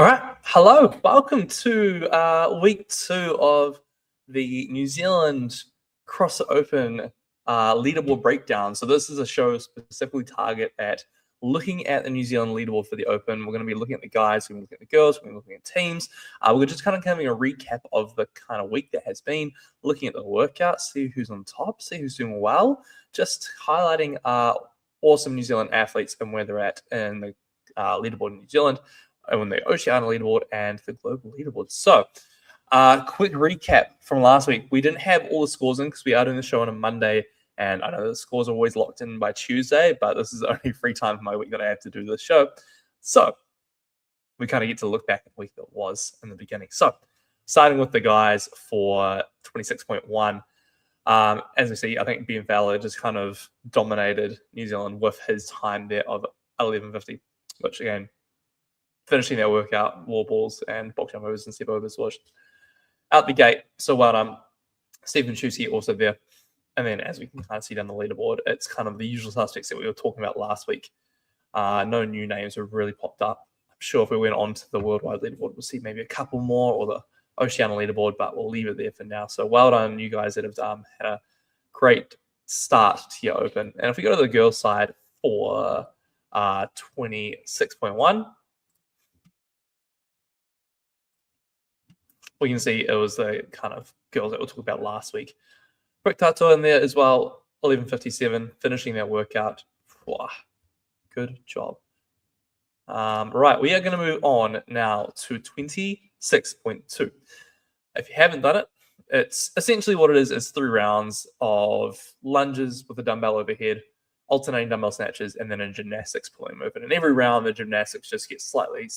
All right, hello, welcome to week 2 of the New Zealand CrossFit Open leaderboard breakdown. So this is a show specifically targeted at looking at the New Zealand leaderboard for the Open. We're going to be looking at the guys, we're going to be looking at the girls, we're going to be looking at teams. We're just kind of having a recap of the kind of week that has been, looking at the workouts, see who's on top, see who's doing well, just highlighting awesome New Zealand athletes and where they're at in the leaderboard in New Zealand, on the Oceania leaderboard and the global leaderboard. So, quick recap from last week. We didn't have all the scores in because we are doing the show on a Monday, and I know the scores are always locked in by Tuesday, but this is the only free time of my week that I have to do this show. So, we kind of get to look back at the week that was in the beginning. So, starting with the guys for 26.1. As we see, I think Ben Fowler just kind of dominated New Zealand with his time there of 11:50, which again, finishing their workout, wall balls and box jump overs and step overs was out the gate. So well done. Stephen Chusey also there. And then as we can kind of see down the leaderboard, it's kind of the usual suspects that we were talking about last week. No new names have really popped up. I'm sure if we went on to the worldwide leaderboard, we'll see maybe a couple more, or the Oceania leaderboard, but we'll leave it there for now. So well done, you guys that have had a great start to your Open. And if we go to the girls' side for 26.1, we can see it was the kind of girls that we'll talk about last week. Brick Tato in there as well, 11:57, finishing their workout. Wow, good job. Right, we are going to move on now to 26.2. If you haven't done it, it's essentially what it is. It's 3 rounds of lunges with a dumbbell overhead, alternating dumbbell snatches, and then a gymnastics pulling movement. And every round, the gymnastics just gets slightly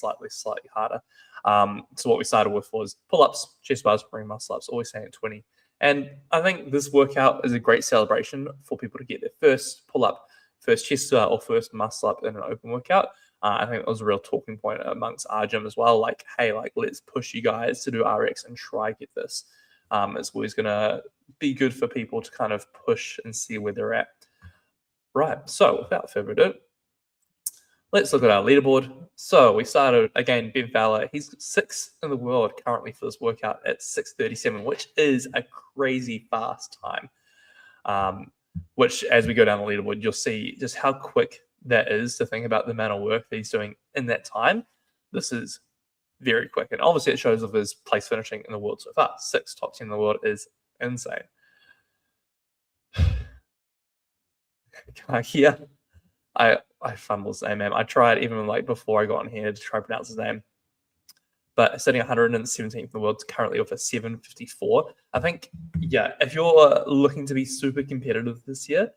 harder. So what we started with was pull-ups, chest bars, ring muscle-ups, always saying 20. And I think this workout is a great celebration for people to get their first pull-up, first chest bar, or first muscle-up in an open workout. I think that was a real talking point amongst our gym as well. Like, hey, let's push you guys to do RX and try get this. It's always going to be good for people to kind of push and see where they're at. Right, so without further ado, let's look at our leaderboard. So we started, again, Ben Fowler. He's 6th in the world currently for this workout at 6:37, which is a crazy fast time. Which, as we go down the leaderboard, you'll see just how quick that is to think about the amount of work that he's doing in that time. This is very quick. And obviously it shows of his place finishing in the world so far. 6th, top 10 in the world is insane. Yeah, I fumble his name, man. I tried even before I got on here to try to pronounce his name. But sitting 117th in the world, currently with a 7:54. I think, yeah, if you're looking to be super competitive this year,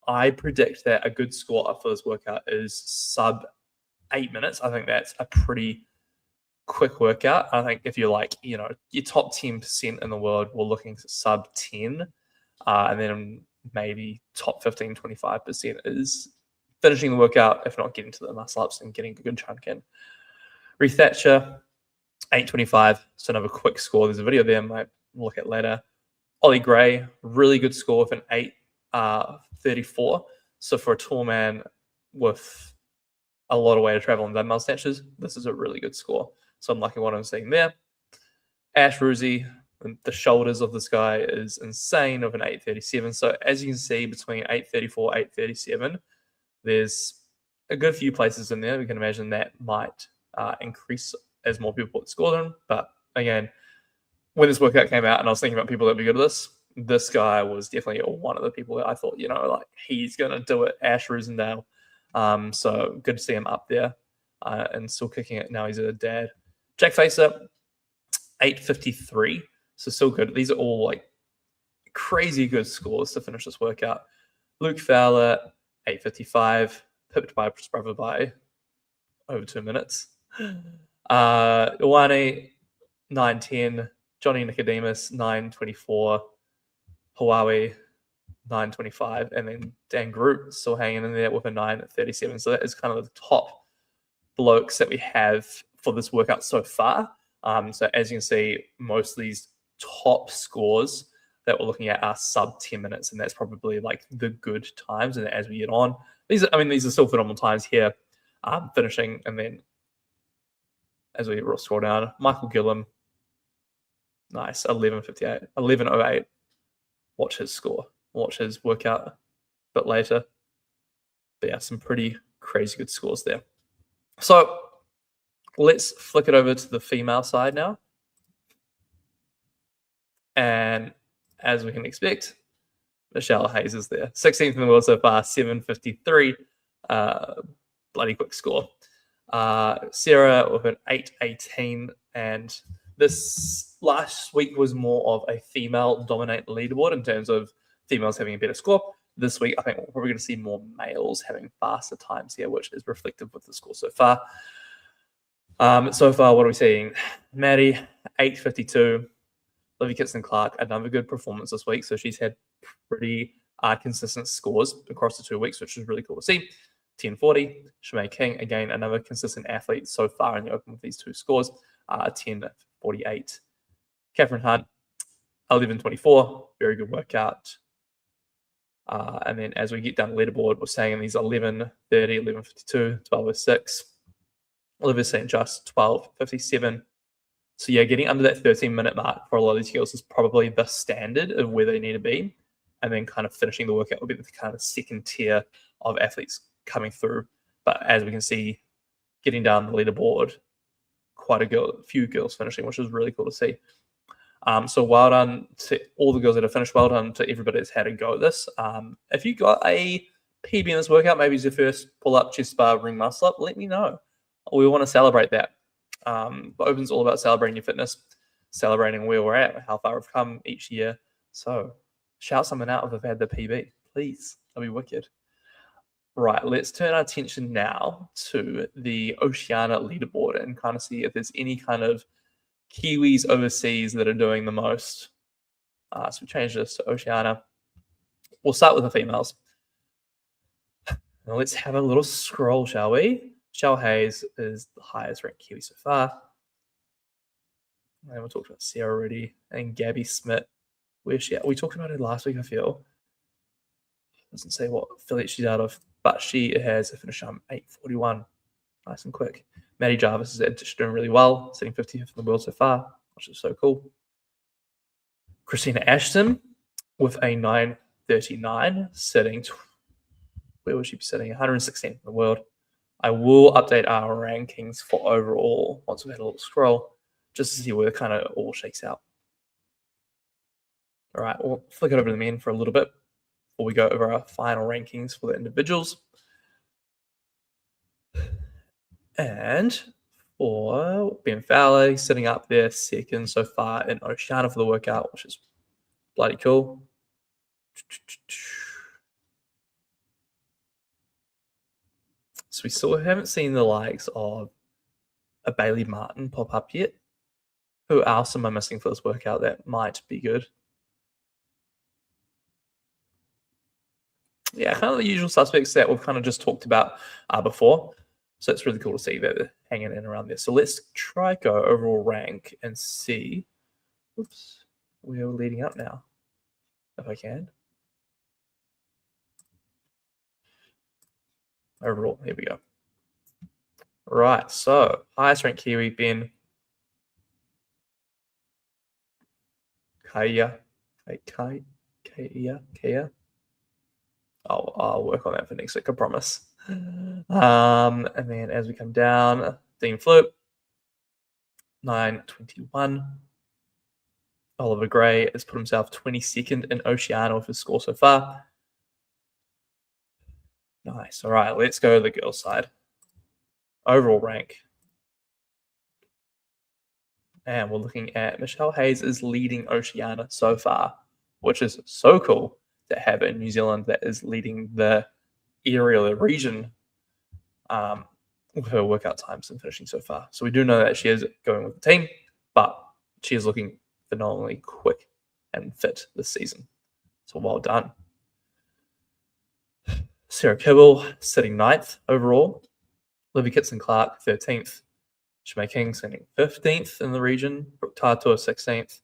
I predict that a good score for this workout is sub 8 minutes. I think that's a pretty quick workout. I think if you're your top 10% in the world, we're looking sub 10. And then maybe top 15, 25% is finishing the workout, if not getting to the muscle ups and getting a good chunk in. Reece Thatcher, 8:25. So another quick score. There's a video there I might look at later. Ollie Gray, really good score with an 8:34. So for a tall man with a lot of way to travel in dumbbell snatches, this is a really good score. So I'm liking what I'm seeing there. Ash Ruzi, the shoulders of this guy is insane of an 8:37. So as you can see, between 8:34, 8:37, there's a good few places in there. We can imagine that might increase as more people put scores in. But again, when this workout came out and I was thinking about people that would be good at this guy was definitely one of the people that I thought, he's going to do it. Ash Rosendale. So good to see him up there and still kicking it. Now he's a dad. Jack Facer, 8:53. So still good. These are all crazy good scores to finish this workout. Luke Fowler, 8:55, pipped by his brother by over 2 minutes. Iwane, 9:10. Johnny Nicodemus, 9:24. Hawaii, 9:25. And then Dan Groot still hanging in there with a 9:37. So that is kind of the top blokes that we have for this workout so far. So as you can see, most of these top scores that we're looking at are sub 10 minutes, and that's probably the good times. And as we get on, these are still phenomenal times here, finishing, and then as we scroll down, Michael Gillum, nice, 11:58, 11:08. Watch his score. Watch his workout a bit later. But yeah, some pretty crazy good scores there. So let's flick it over to the female side now. And as we can expect, Michelle Hayes is there. 16th in the world so far, 7:53. Bloody quick score. Sarah with an 8:18. And this last week was more of a female-dominated leaderboard in terms of females having a better score. This week, I think we're probably going to see more males having faster times here, which is reflective with the score so far. So far, what are we seeing? Maddie, 8:52. Olivia Kitson-Clark, another good performance this week. So she's had pretty consistent scores across the 2 weeks, which is really cool to see. 10:40. Shemay King, again, another consistent athlete so far in the open with these two scores. 10:48. Catherine Hunt, 11:24. Very good workout. And then as we get down the leaderboard, we're saying these 11:30, 11:52, 12:06. Olivia St. Just, 12:57. So yeah, getting under that 13-minute mark for a lot of these girls is probably the standard of where they need to be. And then kind of finishing the workout will be the kind of second tier of athletes coming through. But as we can see, getting down the leaderboard, quite a few girls finishing, which is really cool to see. So well done to all the girls that have finished. Well done to everybody that's had a go at this. If you got a PB in this workout, maybe it's your first pull-up, chest bar, ring muscle up, let me know. We want to celebrate that. The Open's all about celebrating your fitness, celebrating where we're at, how far we've come each year. So shout someone out if they've had the PB, please. That'll be wicked. Right, let's turn our attention now to the Oceania leaderboard and kind of see if there's any kind of Kiwis overseas that are doing the most. So we change this to Oceania. We'll start with the females. Now let's have a little scroll, shall we? Michelle Hayes is the highest ranked Kiwi so far. And we talked about Sarah already. And Gabby Smith. Where's she at? We talked about her last week, I feel. Doesn't say what affiliate she's out of, but she has a finish on 8:41. Nice and quick. Maddie Jarvis is doing really well, sitting 50th in the world so far, which is so cool. Christina Ashton with a 9:39, sitting, where would she be sitting? 116th in the world. I will update our rankings for overall once we've had a little scroll, just to see where it kind of all shakes out. All right, we'll flick it over to the men for a little bit before we go over our final rankings for the individuals. And for Ben Fowler, sitting up there second so far in Oceania for the workout, which is bloody cool. So we still haven't seen the likes of a Bailey Martin pop up yet. Who else am I missing for this workout that might be good? Yeah, kind of the usual suspects that we've kind of just talked about before. So it's really cool to see that they're hanging in around there. So let's try go overall rank and see. Oops, we are leading up now, if I can. Overall, here we go. Right, so highest ranked Kiwi, Ben. Kaya. I'll work on that for next week, I promise. And then as we come down, Dean Floop, 9:21. Oliver Gray has put himself 22nd in Oceania with his score so far. Nice. All right, let's go to the girls' side. Overall rank. And we're looking at Michelle Hayes is leading Oceania so far, which is so cool to have in New Zealand that is leading the area, the region, with her workout times and finishing so far. So we do know that she is going with the team, but she is looking phenomenally quick and fit this season. So well done. Sarah Kibble sitting 9th overall. Olivia Kitson-Clark 13th. Shemay King sitting 15th in the region. Brooke Tatua 16th.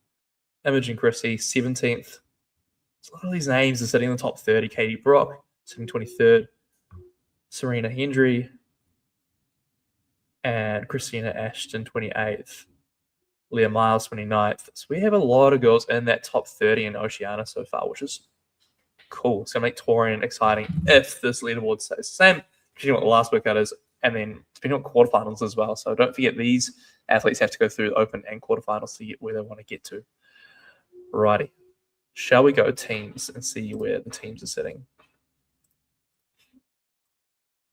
Imogen Chrissy 17th. So a lot of these names are sitting in the top 30. Katie Brock sitting 23rd. Serena Hendry and Christina Ashton 28th, Leah Miles 29th. So we have a lot of girls in that top 30 in Oceania so far, which is cool. It's going to make Torian exciting if this leaderboard stays the same, depending on what the last workout is, and then depending on quarterfinals as well. So don't forget these athletes have to go through the open and quarterfinals to get where they want to get to. Righty. Shall we go teams and see where the teams are sitting?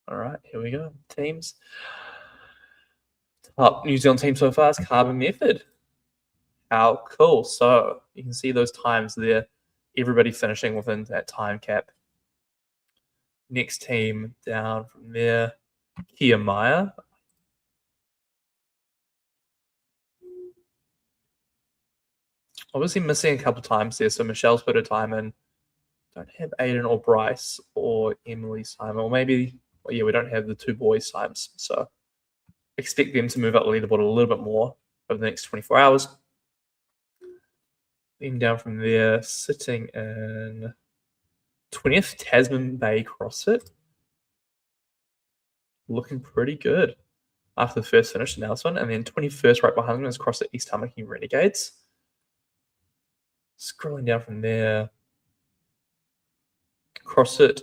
All right, here we go. Teams. Top New Zealand team so far is Carbon Method. How cool. So you can see those times there. Everybody finishing within that time cap. Next team down from there, Kia Maya. Obviously missing a couple times there, so Michelle's put her time in. Don't have Aiden or Bryce or Emily's time, or maybe, well, yeah, we don't have the two boys' times, so expect them to move up the leaderboard a little bit more over the next 24 hours. Then down from there, sitting in 20th, Tasman Bay CrossFit. Looking pretty good after the first finish announcement. And then 21st right behind them is CrossFit East Tamaki Renegades. Scrolling down from there, CrossFit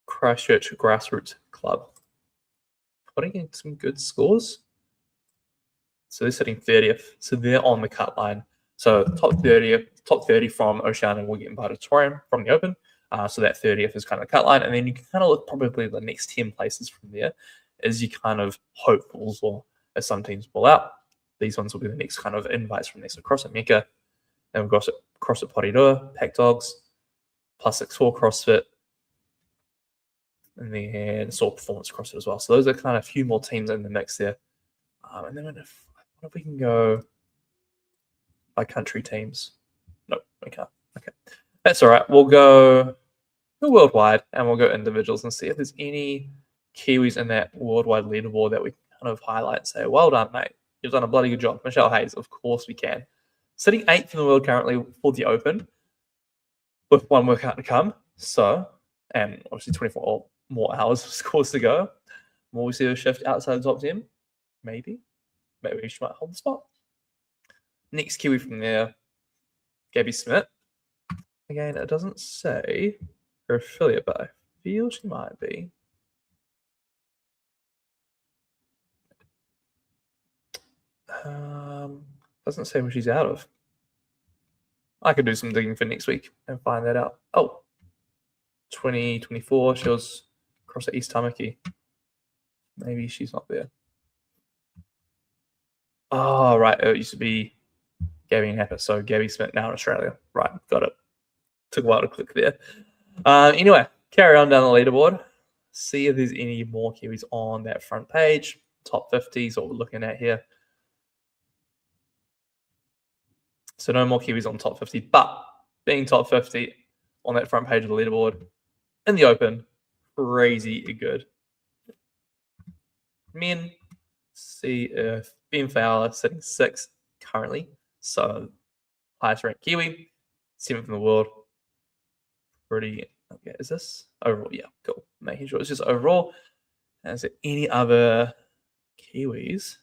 Christchurch Grassroots Club. Putting in some good scores. So they're sitting 30th. So they're on the cut line. So top 30 from Oceania will get invited to Torian from the Open. So that 30th is kind of the cut line. And then you can kind of look probably the next 10 places from there as you kind of hopefuls, or as some teams pull out. These ones will be the next kind of invites from there. So CrossFit Mecca, and we've got CrossFit Porirua, Pack Dogs, +64 CrossFit, and then Soul Performance CrossFit as well. So those are kind of a few more teams in the mix there. And then if we can go by country teams. No, we can't. Okay. That's all right. We'll go worldwide and we'll go individuals and see if there's any Kiwis in that worldwide leaderboard that we kind of highlight and say, well done, mate. You've done a bloody good job. Michelle Hayes, of course we can. Sitting 8th in the world currently for the Open with one workout to come. So, and obviously 24 more hours of scores to go. Will we see a shift outside the top 10? Maybe. Maybe she might hold the spot. Next Kiwi from there, Gabby Smith. Again, it doesn't say her affiliate, but I feel she might be. Doesn't say where she's out of. I could do some digging for next week and find that out. Oh, 2024, she was across at East Tamaki. Maybe she's not there. Oh, right. It used to be Gabby and Happer. So Gabby Smith now in Australia. Right. Got it. Took a while to click there. Anyway, carry on down the leaderboard. See if there's any more Kiwis on that front page. Top 50 is what we're looking at here. So no more Kiwis on top 50, but being top 50 on that front page of the leaderboard in the Open, crazy good. Men, see if Ben Fowler sitting 6th currently. So highest ranked Kiwi, 7th in the world. Pretty, okay, is this overall? Yeah, cool. Making sure it's just overall. And is there any other Kiwis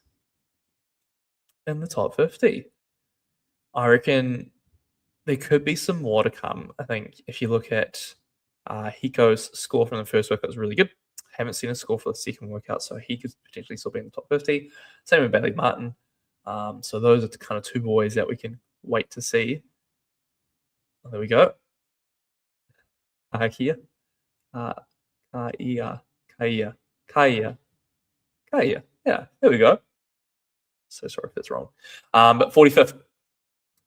in the top 50? I reckon there could be some more to come. I think if you look at Hiko's score from the first workout was really good. Haven't seen a score for the second workout, so he could potentially still be in the top 50. Same with Bailey Martin. So those are the kind of two boys that we can wait to see. Oh, there we go. Here. Kaya. Yeah, there we go. So sorry if that's wrong. But 45th.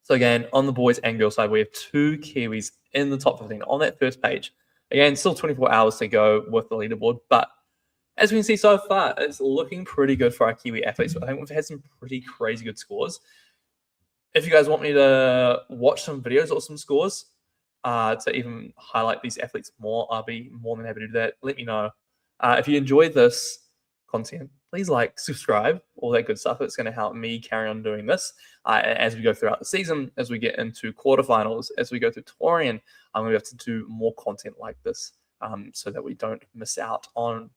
So again, on the boys and girls side, we have two Kiwis in the top 15 on that first page. Again, still 24 hours to go with the leaderboard, but as we can see so far, it's looking pretty good for our Kiwi athletes. I think we've had some pretty crazy good scores. If you guys want me to watch some videos or some scores to even highlight these athletes more, I'll be more than happy to do that. Let me know. If you enjoyed this content, please like, subscribe, all that good stuff. It's going to help me carry on doing this as we go throughout the season, as we get into quarterfinals, as we go through Torian. I'm going to have to do more content like this so that we don't miss out on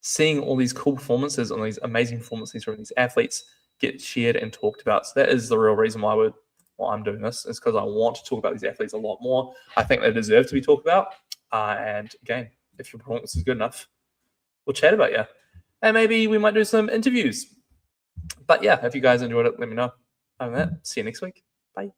seeing all these cool performances and these amazing performances from these athletes get shared and talked about. So that is the real reason why I'm doing this, is because I want to talk about these athletes a lot more. I think they deserve to be talked about. And again, if your performance is good enough, we'll chat about you. And maybe we might do some interviews. But yeah, if you guys enjoyed it, let me know. Other than that, see you next week. Bye.